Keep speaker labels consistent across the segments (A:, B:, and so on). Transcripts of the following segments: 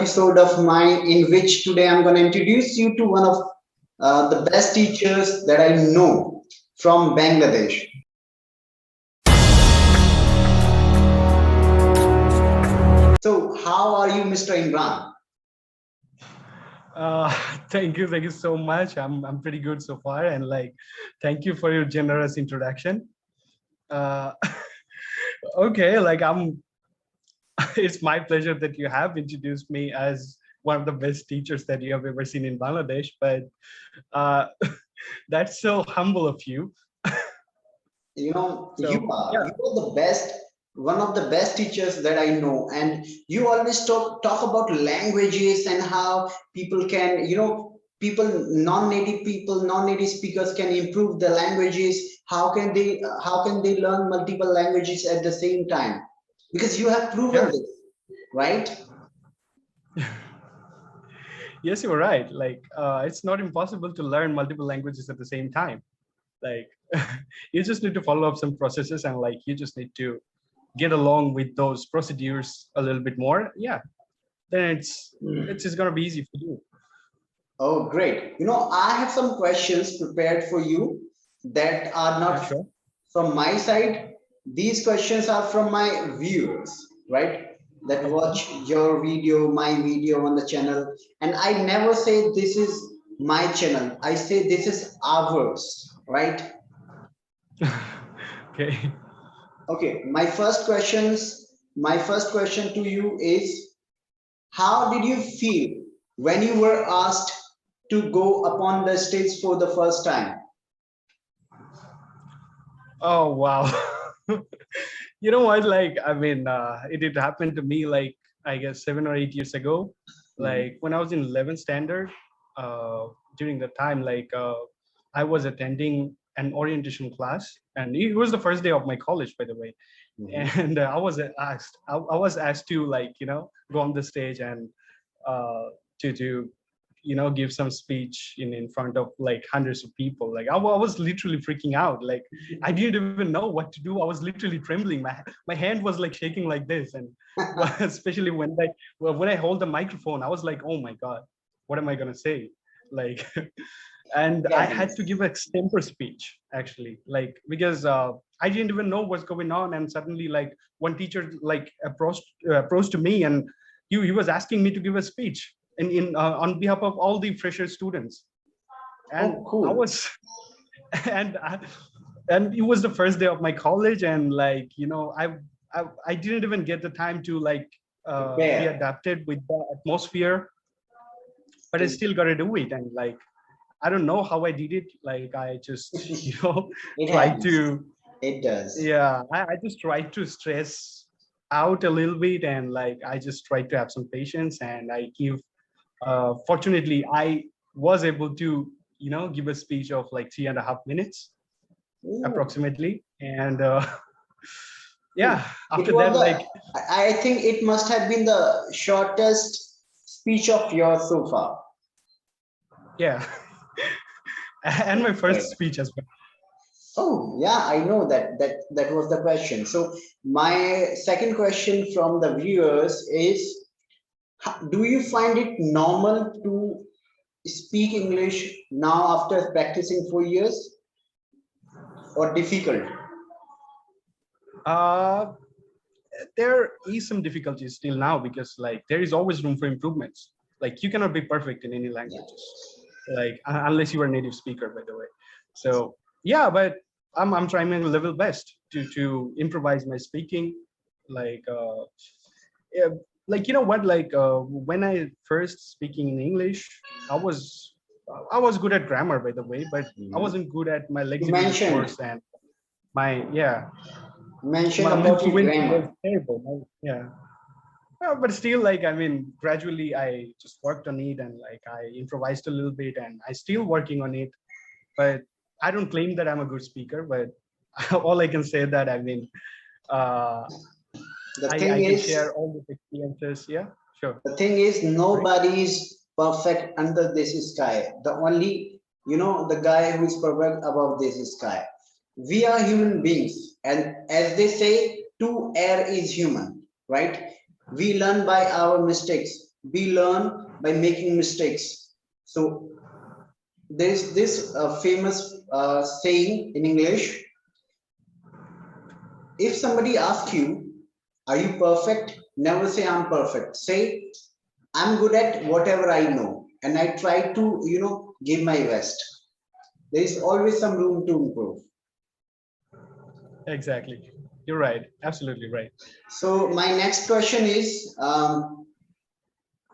A: episode of mine in which today I'm going to introduce you to one of the best teachers that I know from Bangladesh. So, how are you, Mr. Imran?
B: Uh, thank you so much. I'm pretty good so far, and like, thank you for your generous introduction. Uh, okay, like I'm. It's my pleasure that you have introduced me as one of the best teachers that you have ever seen in Bangladesh. But uh, that's so humble of you.
A: You
B: So
A: are
B: yeah,
A: you are the best, one of the best teachers that I know, and you always talk about languages and how people can, people, non-native people, non-native speakers can improve the languages. How can they learn multiple languages at the same time? Because you have proven
B: sure.
A: this, right?
B: Yes, you're right. Like, it's not impossible to learn multiple languages at the same time. Like, you just need to follow up some processes, and like, you just need to get along with those procedures a little bit more. Yeah, then it's just gonna be easy for you.
A: Oh, great. I have some questions prepared for you that are
B: Yeah,
A: not
B: sure.
A: from my side. These questions are from my viewers, right? That
B: Okay.
A: watch your video, my video on the channel. And I never say this is my channel. I say this is ours, right?
B: Okay.
A: Okay, my first question to you is, how did you feel when you were asked to go upon the stage for the first time?
B: Oh wow. You know what? Like, I mean, it did happen to me like I guess 7 or 8 years ago.
A: Mhm.
B: Like when I was in 11th standard, during the time, like I was attending an orientation class, and it was the first day of my college, by the way.
A: Mhm.
B: And I was asked to like go on the stage and to give some speech in front of like hundreds of people. Like I was literally freaking out. Like I didn't even know what to do. I was literally trembling. My hand was like shaking like this, and especially when I hold the microphone, I was like, oh my god, what am I gonna say? Like, and I
A: Get
B: had to give a extempore speech actually, like because I didn't even know what's going on, and suddenly like one teacher like approached to me, and he was asking me to give a speech in on behalf of all the fresher students, and
A: Oh,
B: I
A: cool.
B: was and I, and it was the first day of my college, and like I didn't even get the time to like be
A: Prepare.
B: adapted with the atmosphere, but I
A: It,
B: still got to do it. And like I don't know how I did it. Like I just,
A: it
B: tried
A: happens.
B: to,
A: It does.
B: yeah, I just tried to stress out a little bit, and like I just tried to have some patience, and I give. Fortunately, I was able to, give a speech of like 3.5 minutes
A: Ooh.
B: approximately, and
A: Ooh.
B: yeah,
A: It
B: after
A: was
B: that,
A: the,
B: like,
A: I think it must have been the shortest speech of yours so far.
B: yeah, and my first
A: Right.
B: speech as well.
A: Oh, yeah, I know that was the question. So my second question from the viewers is, do you find it normal to speak English now after practicing for years, or difficult?
B: Uh, there is some difficulties still now because like there is always room for improvements. Like you cannot be perfect in any
A: Yeah.
B: languages, like unless you are a native speaker, by the way. So yeah, but I'm trying my level best to improvise my speaking. Like yeah, like you know what? Like when I first speaking in English, I was I was good at grammar, by the way, but I
A: Mhm.
B: wasn't good at my
A: You
B: lexical
A: mentioned
B: discourse, and my yeah
A: mentioned
B: my
A: about your
B: fluency was
A: grammar.
B: terrible. Yeah. But still, like, I mean, gradually I just worked on it, and like I improvised a little bit, and I still working on it. But I don't claim that I'm a good speaker, but all I can say that I mean, uh,
A: The
B: I
A: thing
B: can
A: is,
B: share all these experiences. Yeah, sure.
A: the thing is,
B: Right.
A: nobody is perfect under this sky. The only, the guy who is perfect above this sky. We are human beings, and as they say, to err is human, right? We learn by our mistakes. We learn by making mistakes. So there's this famous saying in English: if somebody asks you, "Are you perfect?" Never say I'm perfect. Say I'm good at whatever I know, and I try to, give my best. There is always some room to improve.
B: Exactly. You're right. Absolutely right.
A: So my next question is,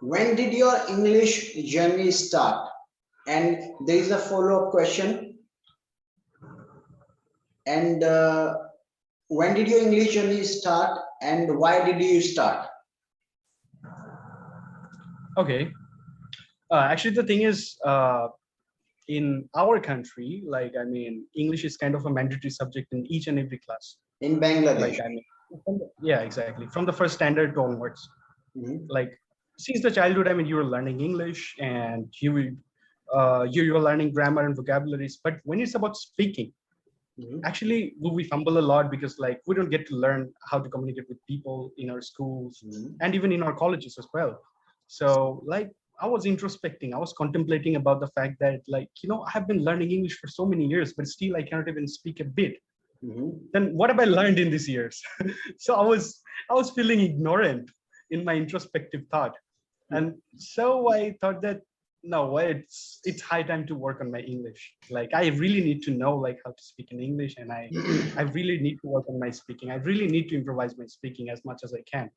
A: when did your English journey start? And there is a follow-up question. And when did your English journey start, and why did you start?
B: Okay. Actually, the thing is, in our country, like, I mean, English is kind of a mandatory subject in each and every class.
A: In
B: Like,
A: Bangladesh.
B: I mean, yeah, exactly. From the first standard onwards.
A: Mhm.
B: Like, since the childhood, I mean, you were learning English and you were learning grammar and vocabularies. But when it's about speaking,
A: Mhm.
B: actually, we fumble a lot because, like, we don't get to learn how to communicate with people in our schools
A: Mhm.
B: and even in our colleges as well. So, like, I was introspecting, I was contemplating about the fact that, like, I have been learning English for so many years, but still I cannot even speak a bit.
A: Mhm.
B: Then what have I learned in these years? So I was feeling ignorant in my introspective thought. And so I thought that, no, it's high time to work on my English. Like, I really need to know, like, how to speak in English, and I really need to work on my speaking. I really need to improvise my speaking as much as I can.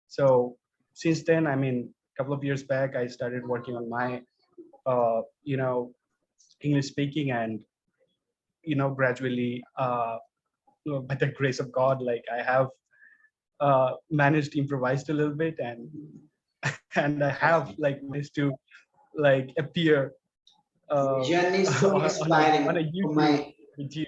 B: So since then, I mean, a couple of years back, I started working on my uh, you know English speaking, and gradually, by the grace of God, like, I have managed to improvise a little bit, and I have, like, managed to, like, appear
A: Your
B: uh,
A: journey is so
B: on a
A: inspiring for
B: YouTube
A: my
B: with you.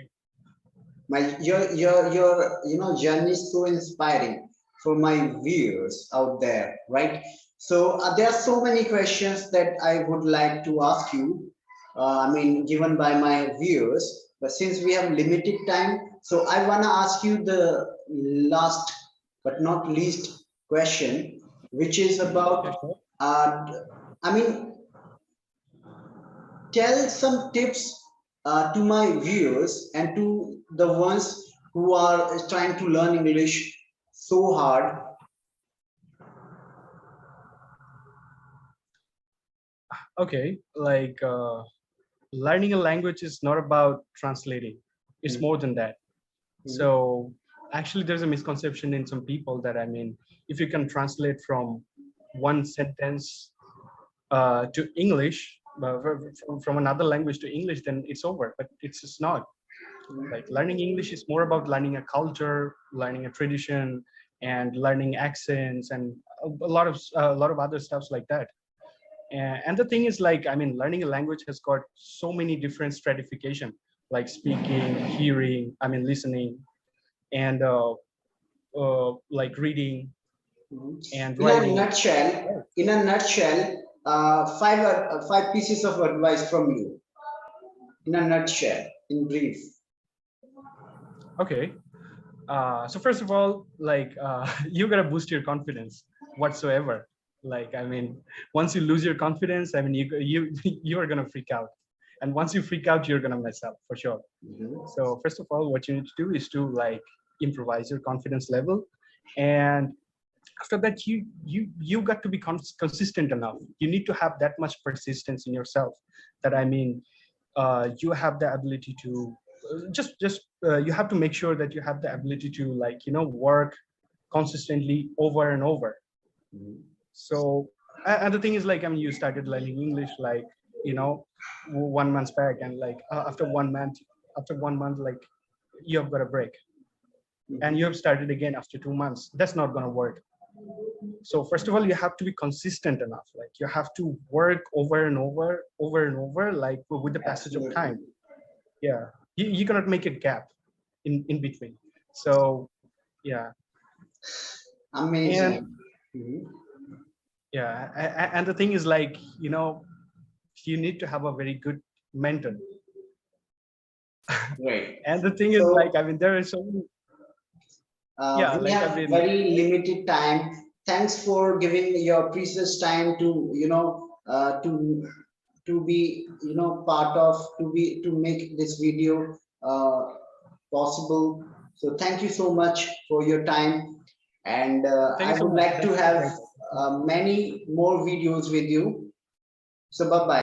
A: your journey is so inspiring for my viewers out there, right? So there are so many questions that I would like to ask you. I mean, given by my viewers, but since we have limited time, so I want to ask you the last but not least question, which is
B: Yeah,
A: about.
B: sure.
A: Uh, I mean, tell some tips to my viewers and to the ones who are trying to learn English so hard.
B: Okay, like, learning a language is not about translating. It's more than that. So actually, there's a misconception in some people that, I mean, if you can translate from one sentence to English, from another language to English, then it's over. But it's just not. Like, learning English is more about learning a culture, learning a tradition, and learning accents, and a lot of other stuffs like that. And the thing is, like, I mean, learning a language has got so many different stratification, like speaking, hearing, I mean, listening, and like reading and
A: In a
B: writing.
A: nutshell, five pieces of advice from you. In a nutshell, in brief.
B: Okay. So first of all, like, you gotta boost your confidence whatsoever. Like, I mean, once you lose your confidence, I mean, you are gonna freak out, and once you freak out, you're gonna mess up for sure.
A: Mhm.
B: So first of all, what you need to do is to, like, improvise your confidence level, and after that, you got to be consistent enough. You need to have that much persistence in yourself, that, I mean, you have the ability to just you have to make sure that you have the ability to, like, work consistently over and over.
A: Mhm.
B: So, and the thing is, like, I mean, you started learning English, like, 1 month back, and, like, after 1 month, like, you have got a break, and you have started again after 2 months. That's not going to work. So first of all, you have to be consistent enough. Like, you have to work over and over, like, with the passage of
A: Absolutely.
B: time. Yeah, you cannot make a gap in between. So yeah. And
A: Amazing. Mhm.
B: yeah, and the thing is, like, you need to have a very good mentor.
A: Great.
B: And the thing is, like,
A: So
B: I mean, there are so many, yeah,
A: we
B: like, I
A: have
B: mean,
A: very limited time. thanks for giving your precious time to to be part of to make this video possible. So thank you so much for your time, and
B: Thank
A: I
B: you so
A: would
B: much.
A: like to
B: That's
A: have
B: great.
A: many more videos with you. So bye bye.